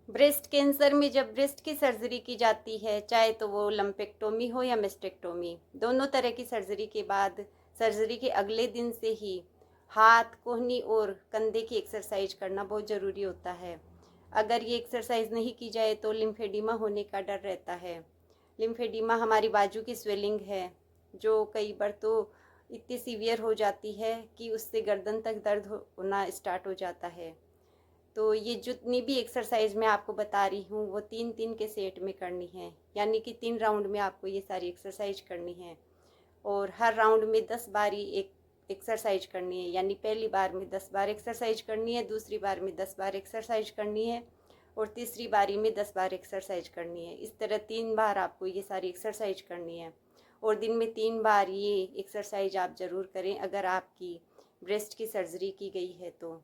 Breast cancer में जब breast की सर्जरी की जाती है, चाहे तो वो लम्पेक्टोमी हो या मेस्टेक्टोमी, दोनों तरह की सर्जरी के बाद सर्जरी के अगले दिन से ही हाथ, कोहनी और कंधे की एक्सरसाइज करना बहुत ज़रूरी होता है। अगर ये एक्सरसाइज नहीं की जाए तो लिम्फेडिमा होने का डर रहता है। लिम्फेडिमा हमारी बाजू की स्वेलिंग है, जो कई बार तो इतनी सीवियर हो जाती है कि उससे गर्दन तक दर्द होना स्टार्ट हो जाता है। तो ये जितनी भी एक्सरसाइज मैं आपको बता रही हूँ वो 3-3 के सेट में करनी है, यानी कि 3 राउंड में आपको ये सारी एक्सरसाइज करनी है। और हर राउंड में 10 बारी एक एक्सरसाइज करनी है, यानी पहली बार में 10 बार एक्सरसाइज करनी है, दूसरी बार में 10 बार एक्सरसाइज करनी है और तीसरी बारी में 10 बार एक्सरसाइज करनी है। इस तरह 3 बार आपको ये सारी एक्सरसाइज करनी है और दिन में 3 बार ये एक्सरसाइज आप ज़रूर करें अगर आपकी ब्रेस्ट की सर्जरी की गई है तो।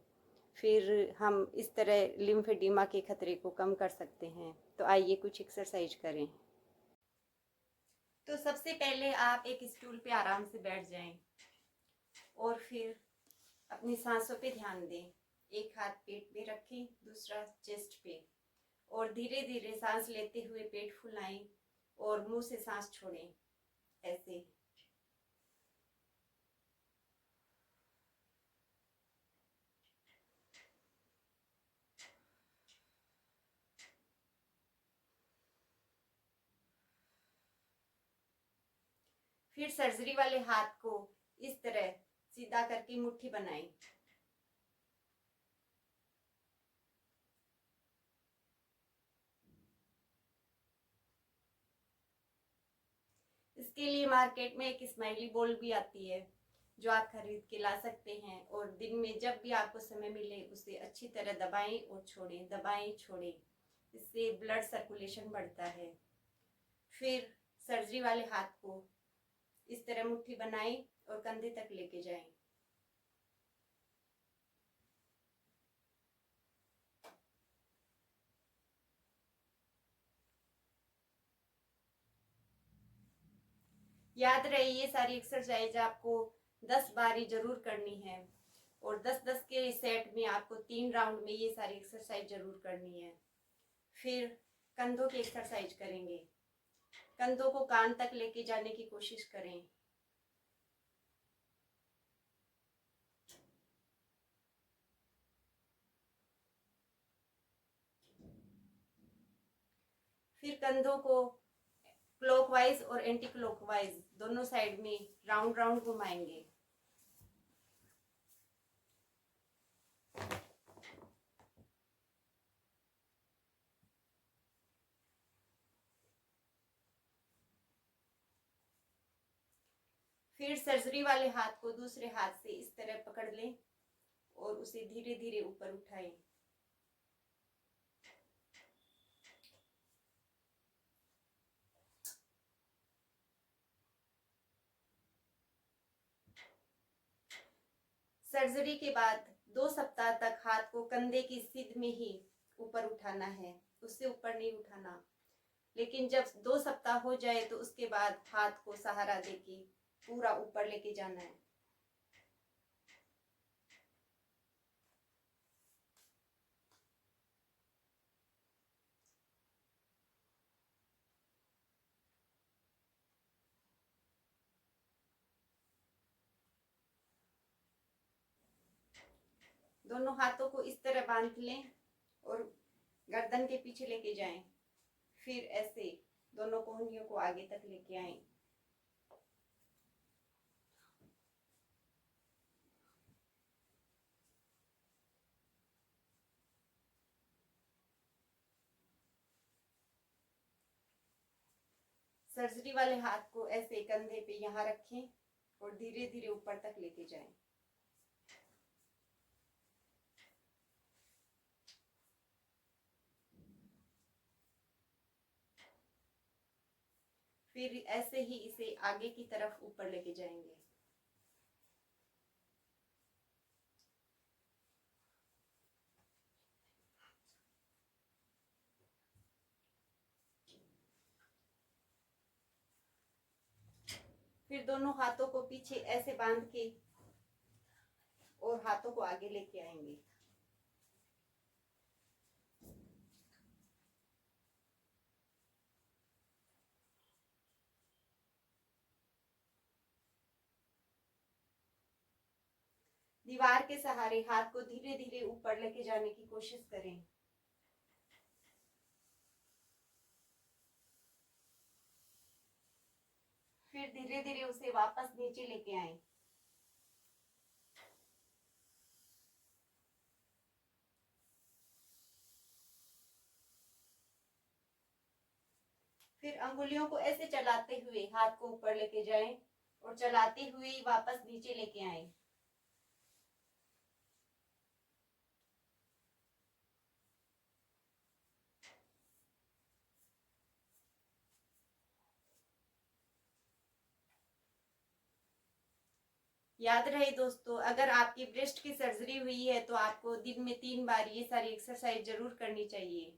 फिर हम इस तरह लिम्फेडिमा के खतरे को कम कर सकते हैं। तो आइए कुछ एक्सरसाइज करें। तो सबसे पहले आप एक स्टूल पे आराम से बैठ जाएं और फिर अपनी सांसों पे ध्यान दें। एक हाथ पेट पे रखें, दूसरा चेस्ट पे, और धीरे धीरे सांस लेते हुए पेट फुलाएं और मुंह से सांस छोड़ें, ऐसे। फिर सर्जरी वाले हाथ को इस तरह सीधा करके मुट्ठी बनाएं। इसके लिए मार्केट में एक स्माइली बॉल भी आती है जो आप खरीद के ला सकते हैं, और दिन में जब भी आपको समय मिले उसे अच्छी तरह दबाएं और छोड़ें, दबाएं छोड़ें। इससे ब्लड सर्कुलेशन बढ़ता है। फिर सर्जरी वाले हाथ को इस तरह मुट्ठी बनाएं और कंधे तक लेके जाएं। याद रहे ये सारी एक्सरसाइज आपको 10 बारी जरूर करनी है और 10-10 के सेट में आपको 3 राउंड में ये सारी एक्सरसाइज जरूर करनी है। फिर कंधों की एक्सरसाइज करेंगे। कंधों को कान तक लेके जाने की कोशिश करें। फिर कंधों को क्लॉकवाइज और एंटी क्लॉकवाइज दोनों साइड में राउंड राउंड घुमाएंगे। फिर सर्जरी वाले हाथ को दूसरे हाथ से इस तरह पकड़ लें और उसे धीरे धीरे ऊपर उठाएं। सर्जरी के बाद 2 सप्ताह तक हाथ को कंधे की सीध में ही ऊपर उठाना है, उससे ऊपर नहीं उठाना। लेकिन जब 2 सप्ताह हो जाए तो उसके बाद हाथ को सहारा देके पूरा ऊपर लेके जाना है। दोनों हाथों को इस तरह बांध लें और गर्दन के पीछे लेके जाएं। फिर ऐसे दोनों कोहनियों को आगे तक लेके आएं। सर्जरी वाले हाथ को ऐसे कंधे पे यहाँ रखें और धीरे धीरे ऊपर तक लेके जाएं। फिर ऐसे ही इसे आगे की तरफ ऊपर लेके जाएंगे। फिर दोनों हाथों को पीछे ऐसे बांध के और हाथों को आगे लेके आएंगे। दीवार के सहारे हाथ को धीरे धीरे ऊपर लेके जाने की कोशिश करें। फिर धीरे धीरे उसे वापस नीचे लेके आएं। फिर अंगुलियों को ऐसे चलाते हुए हाथ को ऊपर लेके जाएं और चलाते हुए वापस नीचे लेके आएं। याद रहे दोस्तों, अगर आपकी ब्रेस्ट की सर्जरी हुई है तो आपको दिन में 3 बार ये सारी एक्सरसाइज जरूर करनी चाहिए।